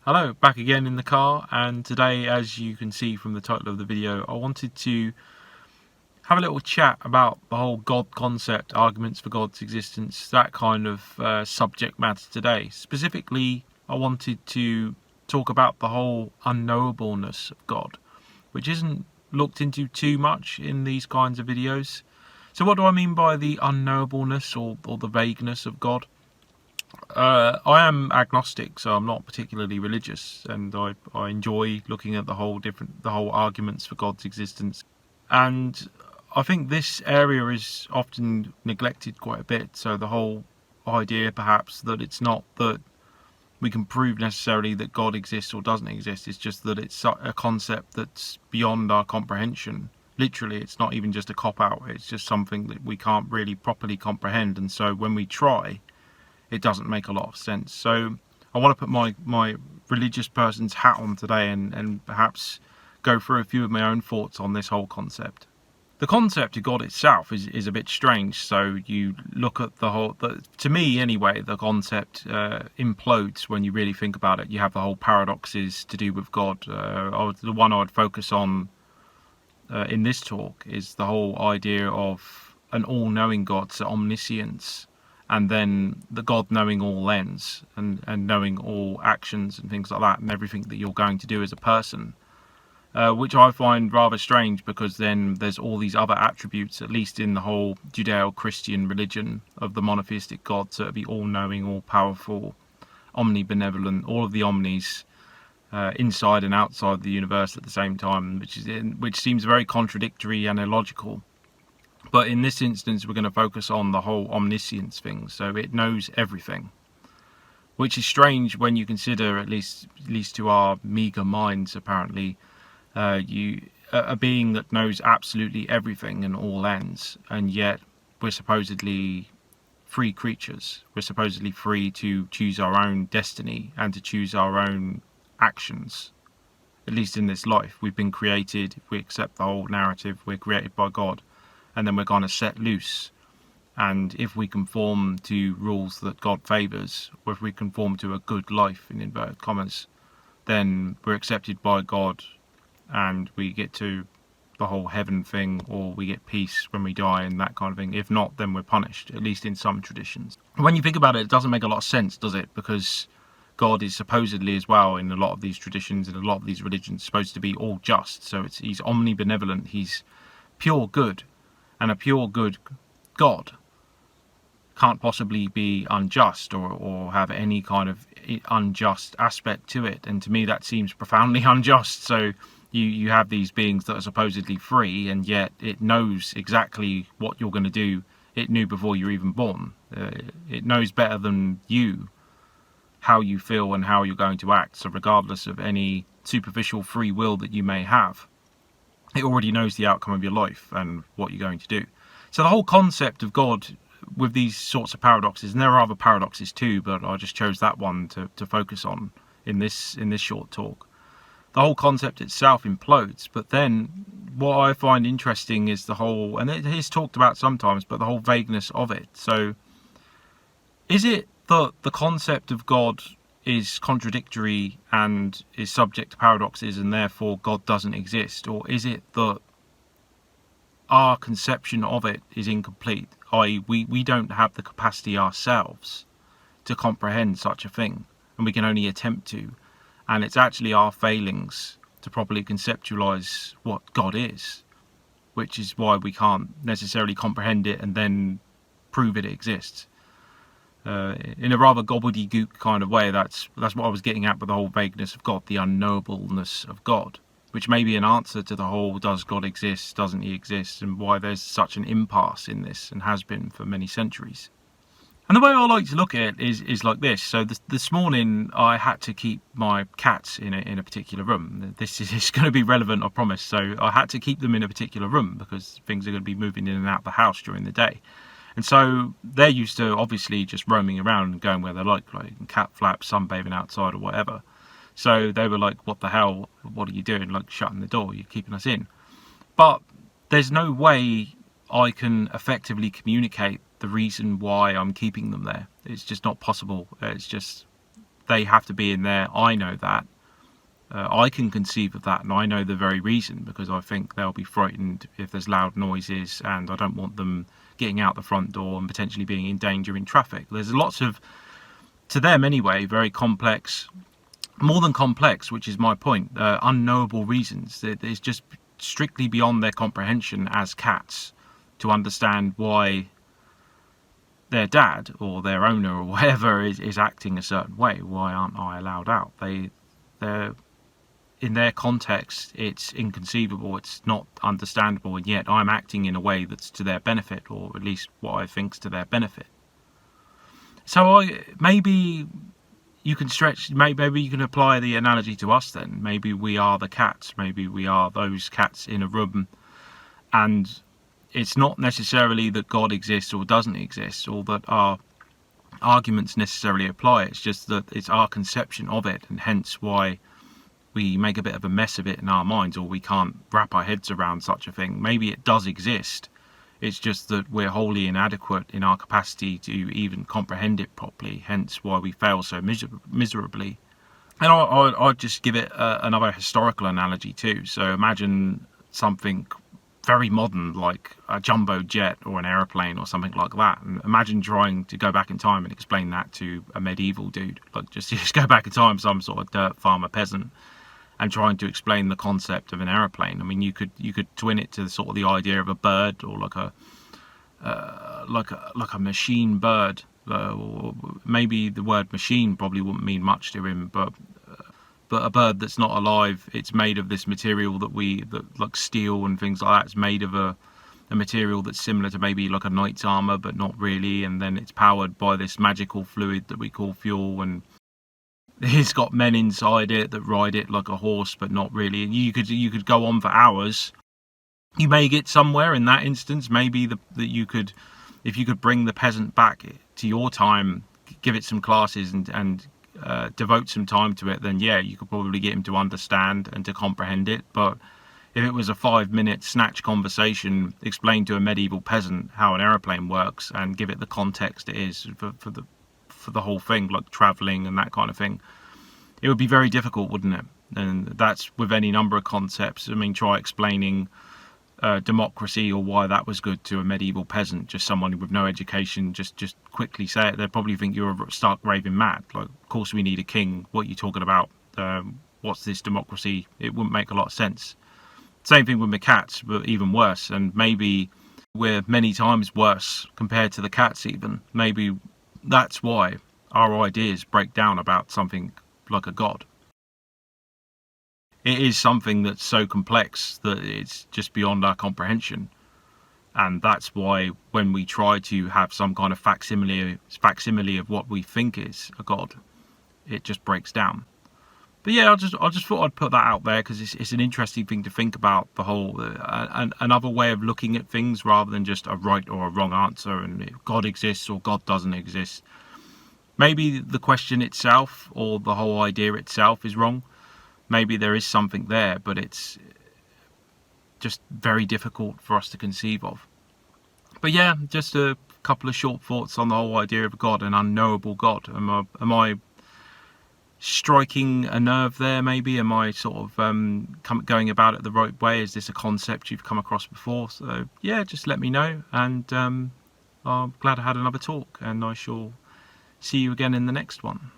Hello, back again in the car, and today, as you can see from the title of the video, I wanted to have a little chat about the whole God concept, arguments for God's existence, that kind of subject matter today. Specifically, I wanted to talk about the whole unknowableness of God, which isn't looked into too much in these kinds of videos. So what do I mean by the unknowableness or the vagueness of God? I am agnostic, so I'm not particularly religious, and I enjoy looking at the whole arguments for God's existence. And I think this area is often neglected quite a bit. So the whole idea, perhaps, that it's not that we can prove necessarily that God exists or doesn't exist. It's just that it's a concept that's beyond our comprehension. Literally, it's not even just a cop-out. It's just something that we can't really properly comprehend. And so when we try, it doesn't make a lot of sense. So I want to put my religious person's hat on today and perhaps go through a few of my own thoughts on this whole concept. The concept of God itself is a bit strange. So you look at to me anyway, the concept implodes when you really think about it. You have the whole paradoxes to do with God. The one I would focus on in this talk is the whole idea of an all-knowing God, so omniscience, and then the God knowing all ends and knowing all actions and things like that, and everything that you're going to do as a person, which I find rather strange, because then there's all these other attributes, at least in the whole Judeo-Christian religion of the monotheistic God, so it'd be all-knowing, all-powerful, omnibenevolent, all of the omnis, inside and outside the universe at the same time, which seems very contradictory and illogical. But in this instance, we're going to focus on the whole omniscience thing. So it knows everything, which is strange when you consider, at least to our meager minds, apparently, a being that knows absolutely everything and all ends, and yet we're supposedly free creatures. We're supposedly free to choose our own destiny and to choose our own actions. At least in this life, we've been created. If we accept the whole narrative, we're created by God. And then we're going to set loose. And if we conform to rules that God favours, or if we conform to a good life, in inverted commas, then we're accepted by God and we get to the whole heaven thing, or we get peace when we die and that kind of thing. If not, then we're punished, at least in some traditions. When you think about it, it doesn't make a lot of sense, does it? Because God is supposedly, as well, in a lot of these traditions and a lot of these religions, supposed to be all just. So he's omnibenevolent, he's pure good. And a pure good God can't possibly be unjust or have any kind of unjust aspect to it. And to me, that seems profoundly unjust. So you have these beings that are supposedly free, and yet it knows exactly what you're going to do. It knew before you're even born. It knows better than you how you feel and how you're going to act. So regardless of any superficial free will that you may have, it already knows the outcome of your life and what you're going to do. So the whole concept of God, with these sorts of paradoxes, and there are other paradoxes too, but I just chose that one to focus on in this short talk. The whole concept itself implodes, but then what I find interesting is the whole, and it is talked about sometimes, but the whole vagueness of it. So is it that the concept of God is contradictory and is subject to paradoxes, and therefore God doesn't exist? Or is it that our conception of it is incomplete, i.e. we don't have the capacity ourselves to comprehend such a thing, and we can only attempt to, and it's actually our failings to properly conceptualize what God is, which is why we can't necessarily comprehend it and then prove it exists. In a rather gobbledygook kind of way, that's what I was getting at with the whole vagueness of God, the unknowableness of God, which may be an answer to the whole does God exist, doesn't he exist, and why there's such an impasse in this, and has been for many centuries. And the way I like to look at it is like this. So this morning I had to keep my cats in a particular room. This is going to be relevant, I promise. So I had to keep them in a particular room because things are going to be moving in and out of the house during the day. And so they're used to obviously just roaming around and going where they like cat flaps, sunbathing outside or whatever. So they were like, what the hell, what are you doing? Like, shutting the door, you're keeping us in. But there's no way I can effectively communicate the reason why I'm keeping them there. It's just not possible. It's just they have to be in there. I know that. I can conceive of that, and I know the very reason, because I think they'll be frightened if there's loud noises, and I don't want them getting out the front door and potentially being in danger in traffic. There's lots of, to them anyway, very complex, more than complex, which is my point, unknowable reasons. It's just strictly beyond their comprehension as cats to understand why their dad or their owner or whatever is acting a certain way. Why aren't I allowed out? They're in their context, it's inconceivable, it's not understandable, and yet I'm acting in a way that's to their benefit, or at least what I think's to their benefit. So maybe you can stretch, maybe you can apply the analogy to us then. Maybe we are the cats, maybe we are those cats in a room, and it's not necessarily that God exists or doesn't exist, or that our arguments necessarily apply. It's just that it's our conception of it, and hence why we make a bit of a mess of it in our minds, or we can't wrap our heads around such a thing. Maybe it does exist, it's just that we're wholly inadequate in our capacity to even comprehend it properly, hence why we fail so miserably. And I'll just give it another historical analogy too. So imagine something very modern like a jumbo jet or an aeroplane or something like that, and imagine trying to go back in time and explain that to a medieval dude. Like just go back in time, some sort of dirt farmer peasant, and trying to explain the concept of an aeroplane. I mean, you could twin it to sort of the idea of a bird, or like a machine bird. Or maybe the word machine probably wouldn't mean much to him, but a bird that's not alive. It's made of this material that like steel and things like that. It's made of a material that's similar to maybe like a knight's armor, but not really. And then it's powered by this magical fluid that we call fuel, and it's got men inside it that ride it like a horse, but not really. And you could go on for hours. You may get somewhere in that instance. Maybe that you could, if you could bring the peasant back to your time, give it some classes and devote some time to it, then yeah, you could probably get him to understand and to comprehend it. But if it was a 5-minute snatch conversation, explain to a medieval peasant how an aeroplane works and give it the context it is for the whole thing, like traveling and that kind of thing, it would be very difficult, wouldn't it? And that's with any number of concepts. I mean, try explaining democracy or why that was good to a medieval peasant, just someone with no education. Just quickly say it, they'd probably think you're stark raving mad. Like, of course we need a king, what are you talking about? What's this democracy? It wouldn't make a lot of sense. Same thing with the cats, but even worse. And maybe we're many times worse compared to the cats even. Maybe that's why our ideas break down about something like a god. It is something that's so complex that it's just beyond our comprehension. And that's why when we try to have some kind of facsimile of what we think is a god, it just breaks down. But yeah, I just thought I'd put that out there because it's an interesting thing to think about, the whole another way of looking at things rather than just a right or a wrong answer, and if God exists or God doesn't exist. Maybe the question itself or the whole idea itself is wrong. Maybe there is something there, but it's just very difficult for us to conceive of. But yeah, just a couple of short thoughts on the whole idea of God, an unknowable God. Am I striking a nerve there? Maybe am I sort of going about it the right way? Is this a concept you've come across before? So yeah, just let me know, and I'm glad I had another talk, and I shall see you again in the next one.